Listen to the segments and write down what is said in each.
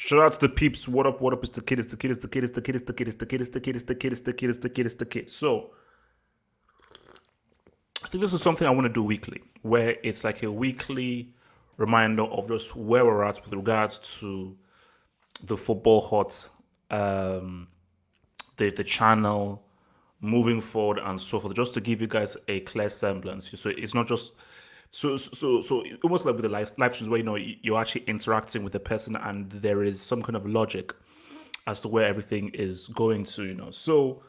Shout out to the peeps. What up? What up? It's the kid. It's the kid. It's the kid. It's the kid. It's the kid. It's the kid. It's the kid. It's the kid. It's the kid. It's the kid. It's the kid. So I think this is something I want to do weekly, where it's like a weekly reminder of just where we're at with regards to the football hot, um, the channel, moving forward and so forth, just to give you guys a clear semblance. So it's not just so almost like with the live streams where you're actually interacting with the person and there is some kind of logic as to where everything is going to. So,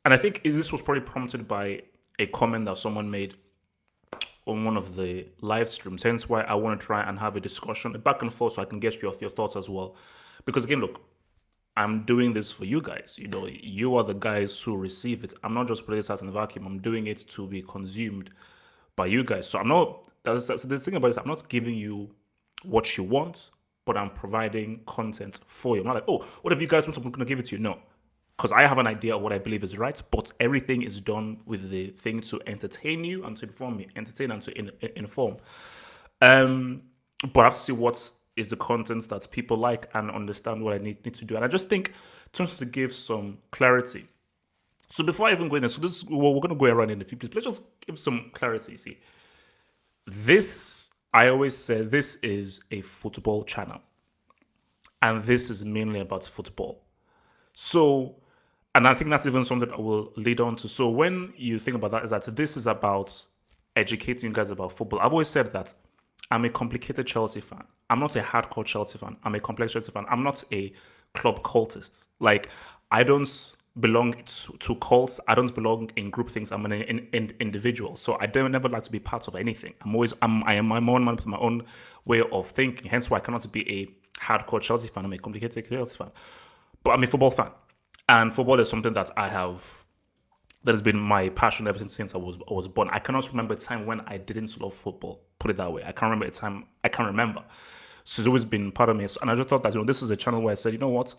and I think this was probably prompted by a comment that someone made on one of the live streams. Hence why I want to try and have a discussion, a back and forth, so I can get your thoughts as well. Because again, look, I'm doing this for you guys. You are the guys who receive it. I'm not just putting this out in the vacuum. I'm doing it to be consumed by you guys. So I'm not. That's the thing about it. I'm not giving you what you want, but I'm providing content for you. I'm not like, oh, what if you guys want? I'm going to give it to you. No, because I have an idea of what I believe is right, but everything is done with the thing to entertain you and to inform me, entertain and to inform. Um, but I have to see what is the content that people like and understand what I need to do. And I just think just to give some clarity. So before I even go in there, so this well, we're gonna go around in a few places. Let's just give some clarity. See, this I always say this is a football channel, and this is mainly about football. So, and I think that's even something I will lead on to. So when you think about that, is that this is about educating you guys about football. I've always said that I'm a complicated Chelsea fan. I'm not a hardcore Chelsea fan. I'm a complex Chelsea fan. I'm not a club cultist. Like I don't belong to cults. I don't belong in group things. I'm an individual. So I don't never like to be part of anything. I am my own man with my own way of thinking. Hence why I cannot be a hardcore Chelsea fan. I'm a complicated Chelsea fan. But I'm a football fan. And football is something that has been my passion ever since I was born. I cannot remember a time when I didn't love football. Put it that way. I can't remember a time. I can't remember. So it's always been part of me. And I just thought that this is a channel where I said, you know what,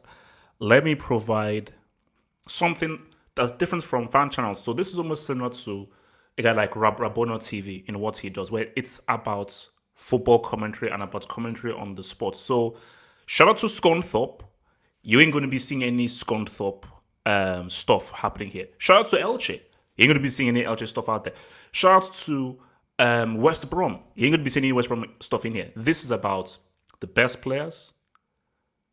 let me provide something that's different from fan channels. So this is almost similar to a guy like Rabono TV in what he does, where it's about football commentary and about commentary on the sport. So shout out to Scunthorpe. You ain't going to be seeing any Scunthorpe stuff happening here. Shout out to Elche. You ain't going to be seeing any Elche stuff out there. Shout out to West Brom. You ain't going to be seeing any West Brom stuff in here. This is about the best players,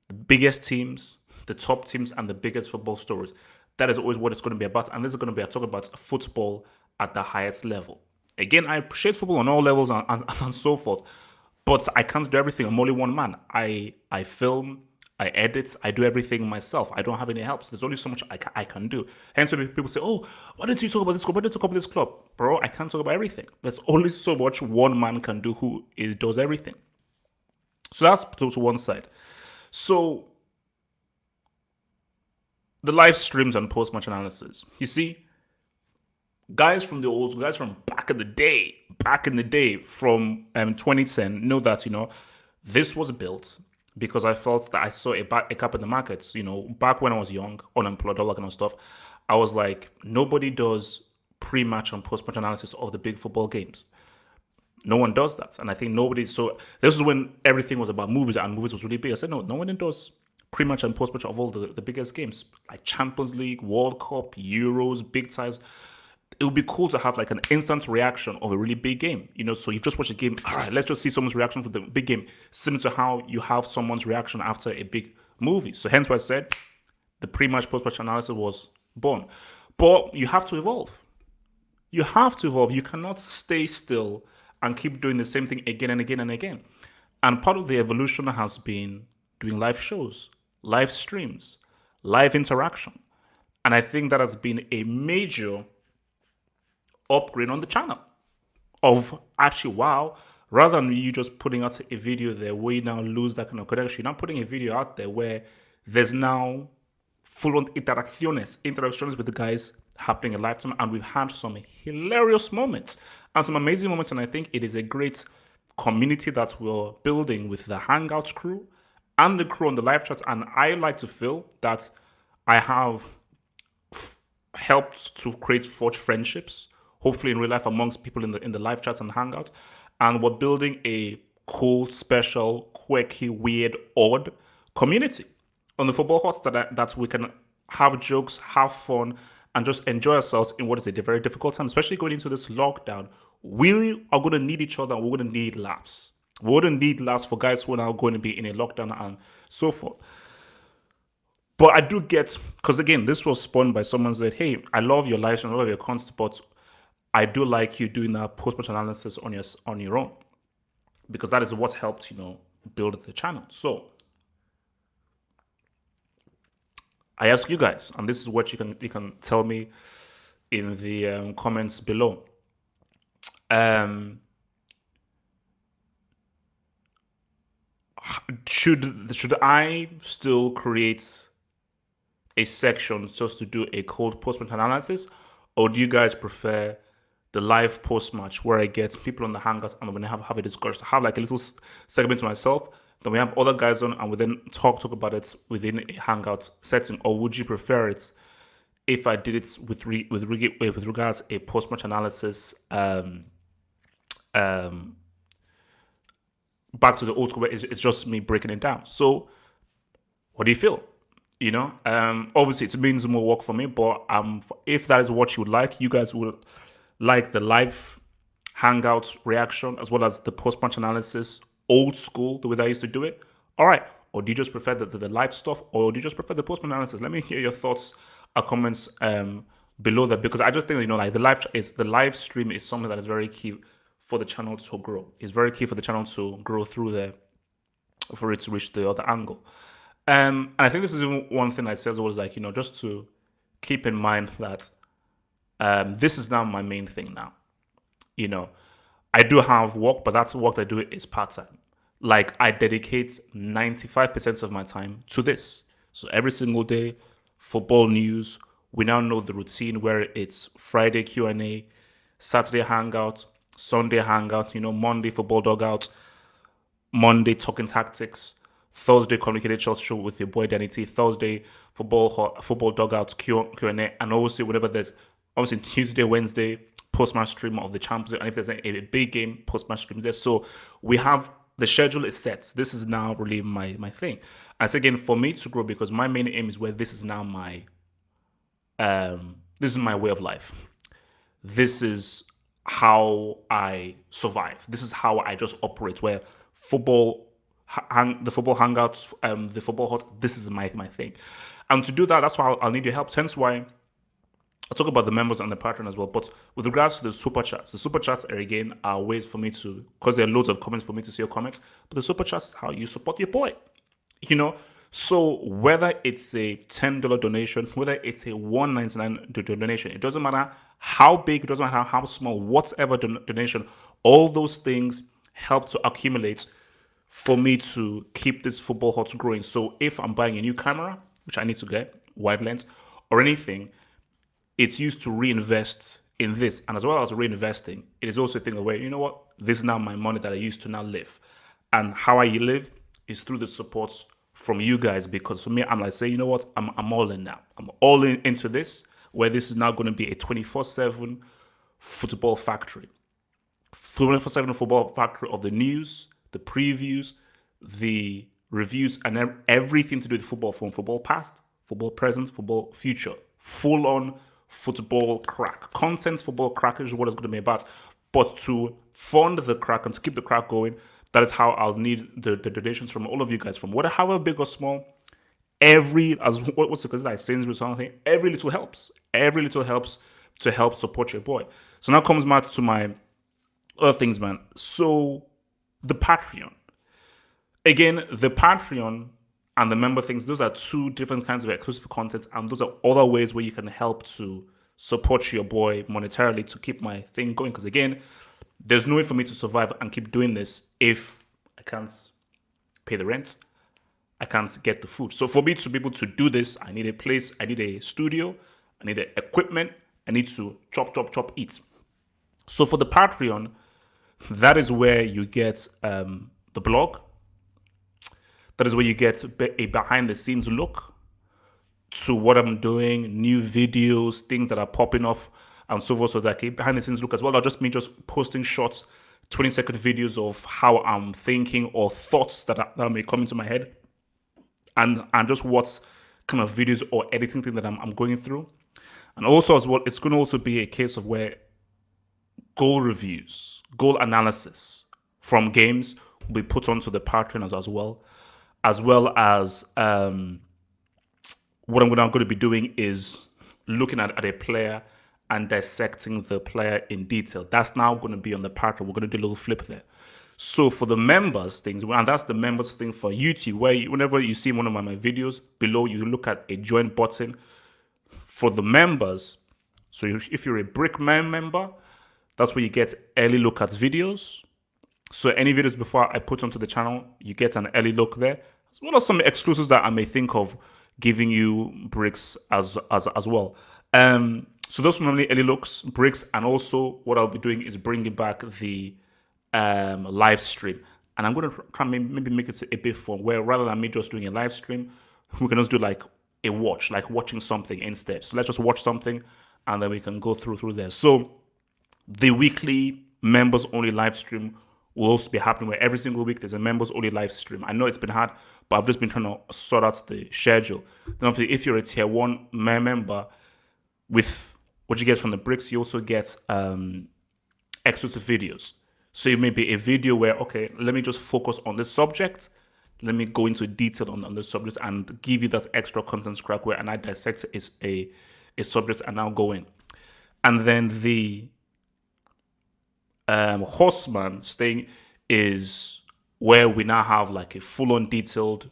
the biggest teams, the top teams, and the biggest football stories. That is always what it's going to be about. And this is going to be a talk about football at the highest level. Again, I appreciate football on all levels and so forth, but I can't do everything. I'm only one man. I film, I edit, I do everything myself. I don't have any help. So there's only so much I can do. Hence, when people say, oh, why didn't you talk about this club? Why didn't you talk about this club? Bro, I can't talk about everything. There's only so much one man can do who does everything. So that's to one side. So the live streams and post-match analysis. You see, guys from back in the day from 2010 know that, this was built because I felt that I saw a gap in the markets. Back when I was young, unemployed, all that kind of stuff, I was like, nobody does pre-match and post-match analysis of the big football games. No one does that. And I think nobody, so this is when everything was about movies and movies was really big. I said, no one does pre-match and post-match of all the biggest games, like Champions League, World Cup, Euros, big ties. It would be cool to have like an instant reaction of a really big game. So you've just watched a game. All right, let's just see someone's reaction for the big game, similar to how you have someone's reaction after a big movie. So hence why I said the pre-match, post-match analysis was born. But you have to evolve. You have to evolve. You cannot stay still and keep doing the same thing again and again and again. And part of the evolution has been doing live shows, live streams, live interaction. And I think that has been a major upgrade on the channel of actually, wow, rather than you just putting out a video there where you now lose that kind of connection, you're now putting a video out there where there's now full-on interactions with the guys happening in lifetime, and we've had some hilarious moments and some amazing moments, and I think it is a great community that we're building with the Hangouts crew and the crew on the live chat, and I like to feel that I have helped to forge friendships, hopefully in real life amongst people in the live chats and hangouts, and we're building a cool, special, quirky, weird, odd community on the football hut that we can have jokes, have fun, and just enjoy ourselves in what is a very difficult time, especially going into this lockdown. We are going to need each other. And we're going to need laughs. We're going to need laughs for guys who are now going to be in a lockdown and so forth. But I do get, because again, this was spawned by someone said, "Hey, I love your lives and I love your content, but I do like you doing that post-match analysis on your own, because that is what helped build the channel." So I ask you guys, and this is what you can tell me in the comments below. Should I still create a section just to do a cold post-match analysis, or do you guys prefer the live post-match where I get people on the hangouts and when I have a discussion, have like a little segment to myself, then we have other guys on and we then talk about it within a hangout setting? Or would you prefer it if I did it with regards a post-match analysis back to the old school where it's just me breaking it down? So what do you feel? Obviously it means more work for me, but if that is what you would like, you guys would like the live hangouts reaction as well as the post-match analysis old school, the way that I used to do it. All right. Or do you just prefer the live stuff, or do you just prefer the post-match analysis? Let me hear your thoughts or comments below that, because I just think like the live stream is something that is very key for the channel to grow. It's very key for the channel to grow through there, for it to reach the other angle. And I think this is even one thing I said as well, is like, just to keep in mind that this is now my main thing now. I do have work, but that's work I do is part-time. Like, I dedicate 95% of my time to this. So every single day, football news. We now know the routine where it's Friday Q&A, Saturday hangout, Sunday hangout, Monday football dugout, Monday talking tactics, Thursday communicated short show with your boy Danny T, Thursday football dugout Q&A, and obviously whenever there's Tuesday, Wednesday post-match stream of the Champions League, and if there's a big game, post-match stream there. So we have, the schedule is set. This is now really my thing. And so again, for me to grow, because my main aim is where this is now my this is my way of life. This is how I survive. This is how I just operate, where the football hangouts, the football hut, this is my thing. And to do that, that's why I'll need your help. Hence why I'll talk about the members and the Patreon as well. But with regards to the super chats are again are ways for me to, because there are loads of comments for me to see your comments. But the super chats is how you support your boy. So whether it's a $10 donation, whether it's a $1.99 donation, it doesn't matter how big, it doesn't matter how small, whatever donation, all those things help to accumulate for me to keep this football hut growing. So if I'm buying a new camera, which I need to get, wide lens, or anything, it's used to reinvest in this. And as well as reinvesting, it is also a thing where, this is now my money that I used to now live. And how I live is through the supports from you guys, because for me, I'm like, say, I'm all in now. I'm all into this, where this is now going to be a 24/7 football factory. 24/7 football factory of the news, the previews, the reviews, and everything to do with football, from football past, football present, football future. Full on football crack. Content football crack is what it's going to be about. But to fund the crack and to keep the crack going, that is how I'll need the donations from all of you guys, from however big or small. What's it like saying with something? Every little helps. Every little helps to help support your boy. So now comes back to my other things, man. So the Patreon. Again, the Patreon and the member things, those are two different kinds of exclusive content, and those are other ways where you can help to support your boy monetarily to keep my thing going. Because again, there's no way for me to survive and keep doing this if I can't pay the rent, I can't get the food. So for me to be able to do this, I need a place, I need a studio, I need equipment, I need to chop, eat. So for the Patreon, that is where you get the blog. That is where you get a behind-the-scenes look to what I'm doing, new videos, things that are popping off, and so forth. So that behind-the-scenes look as well, or just me posting short 20-second videos of how I'm thinking or thoughts that may come into my head and just what kind of videos or editing thing that I'm going through. And also as well, it's going to also be a case of where goal reviews, goal analysis from games will be put onto the Patreon as well as what I'm going to be doing is looking at a player and dissecting the player in detail. That's now going to be on the Patreon. We're going to do a little flip there. So for the members things, and that's the members thing for YouTube, where whenever you see one of my videos, below you look at a join button for the members. So if you're a Brickman member, that's where you get early look at videos. So any videos before I put onto the channel, you get an early look there. As well as some exclusives that I may think of giving you bricks as well. So those are normally early looks, bricks, and also what I'll be doing is bringing back the live stream. And I'm going to try maybe make it a bit fun, where rather than me just doing a live stream, we can just do like a watch, like watching something instead. So let's just watch something, and then we can go through there. So the weekly members only live stream will also be happening, where every single week there's a members only live stream. I know it's been hard, but I've just been trying to sort out the schedule. Then obviously, if you're a tier 1 member, with what you get from the bricks, you also get exclusive videos. So it may be a video where, okay, let me just focus on this subject. Let me go into detail on this subject and give you that extra content scrap where, and I dissect a subject and now go in. And then the Horseman thing is where we now have like a full-on detailed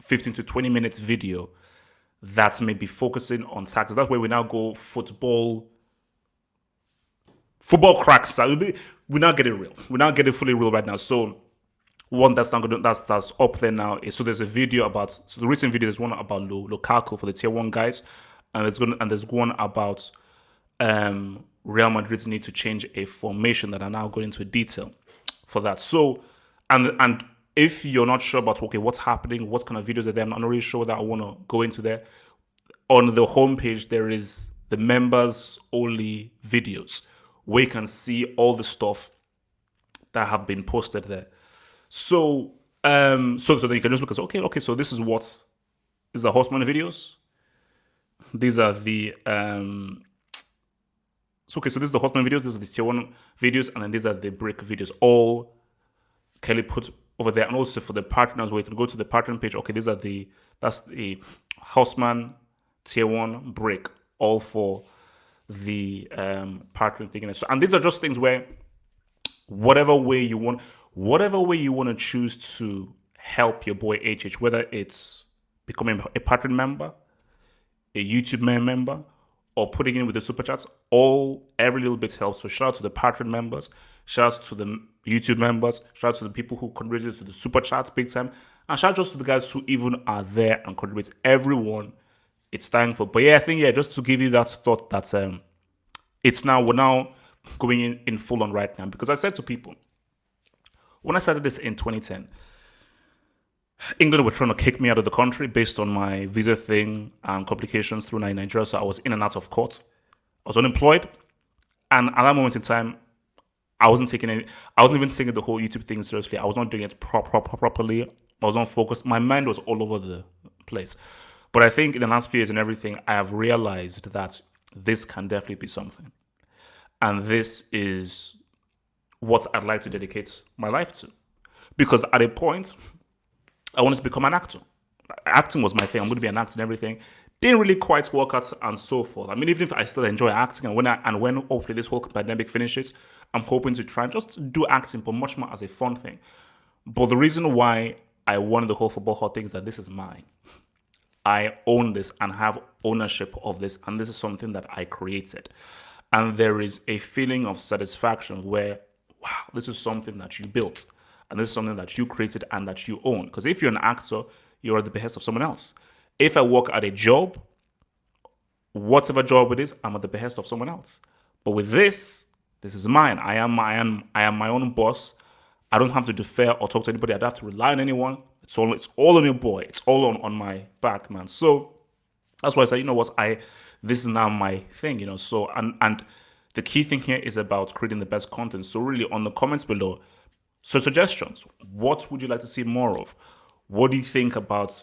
15 to 20 minutes video that's maybe focusing on tactics. That's where we now go football cracks. We now get it real. We now get it fully real right now. So one that's up there now is, so there's a video about, so the recent video, there's one about Lukaku for the tier 1 guys, and there's one about Real Madrid need to change a formation that I now go into detail for that. So and if you're not sure about, okay, what's happening, what kind of videos are there, I'm not really sure that I want to go into there. On the homepage, there is the members only videos where you can see all the stuff that have been posted there. So so then you can just look at, okay, so this is the Horseman videos. These are the so this is the Horseman videos, these are the tier 1 videos, and then these are the brick videos, all Kelly put over there. And also for the partners, where you can go to the Patreon page, okay, that's the Horseman tier 1 brick, all for the Patreon thing. So, and these are just things where whatever way you want to choose to help your boy HH, whether it's becoming a Patreon member, a YouTube member, or putting in with the super chats, every little bit helps. So shout out to the Patreon members, shout out to the YouTube members, shout out to the people who contributed to the super chats big time, and shout out just to the guys who even are there and contribute. Everyone, it's thankful. But yeah, I think just to give you that thought that we're now going in full on right now, because I said to people when I started this in 2010. England were trying to kick me out of the country based on my visa thing and complications through Nigeria. So I was in and out of court. I was unemployed. And at that moment in time, I wasn't even taking the whole YouTube thing seriously. I was not doing it properly. I was not focused. My mind was all over the place. But I think in the last few years and everything, I have realized that this can definitely be something. And this is what I'd like to dedicate my life to. Because at a point, I wanted to become an actor. Acting was my thing. I'm going to be an actor and everything. Didn't really quite work out and so forth. I mean, even if I still enjoy acting, and when hopefully this whole pandemic finishes, I'm hoping to try and just do acting, but much more as a fun thing. But the reason why I wanted the whole football hot thing is that this is mine. I own this and have ownership of this, and this is something that I created. And there is a feeling of satisfaction where, wow, this is something that you built. And this is something that you created and that you own. Because if you're an actor, you're at the behest of someone else. If I work at a job, whatever job it is, I'm at the behest of someone else. But with this is mine. I am my own boss. I don't have to defer or talk to anybody. I don't have to rely on anyone. It's all on your boy. It's all on my back, man. So that's why I say, you know what, this is now my thing, So and the key thing here is about creating the best content. So really on the comments below, so suggestions. What would you like to see more of? What do you think about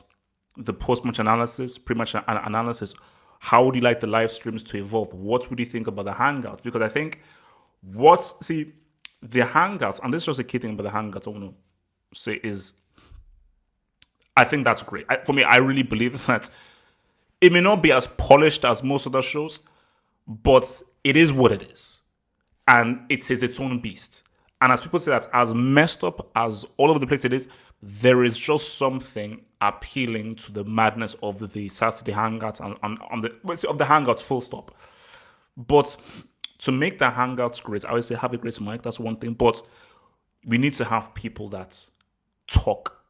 the post-match analysis, pre-match analysis. How would you like the live streams to evolve? What would you think about the Hangouts? Because I think the Hangouts, and this is just a key thing about the Hangouts I want to say is, I think that's great. For me, I really believe that it may not be as polished as most other shows, but it is what it is. And it is its own beast. And as people say that, as messed up as all over the place it is, there is just something appealing to the madness of the Saturday Hangouts and on the of the Hangouts, full stop. But to make the Hangouts great, I always say have a great mic. That's one thing. But we need to have people that talk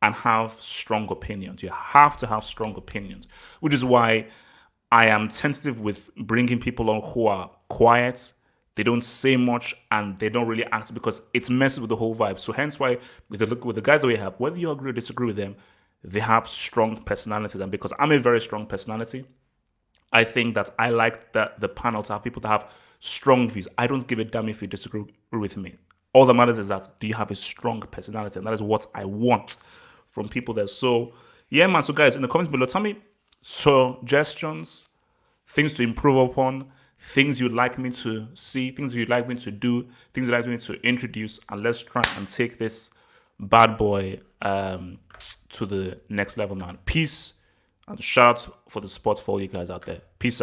and have strong opinions. You have to have strong opinions, which is why I am tentative with bringing people on who are quiet. They don't say much and they don't really act because it's messes with the whole vibe. So hence why with the guys that we have, whether you agree or disagree with them, they have strong personalities. And because I'm a very strong personality, I think that I like the panel to have people that have strong views. I don't give a damn if you disagree with me. All that matters is that do you have a strong personality? And that is what I want from people there. So yeah, man. So guys, in the comments below, tell me suggestions, things to improve upon, things you'd like me to see, things you'd like me to do, things you'd like me to introduce, and let's try and take this bad boy to the next level, man. Peace, and shout out for the support for all you guys out there. Peace out.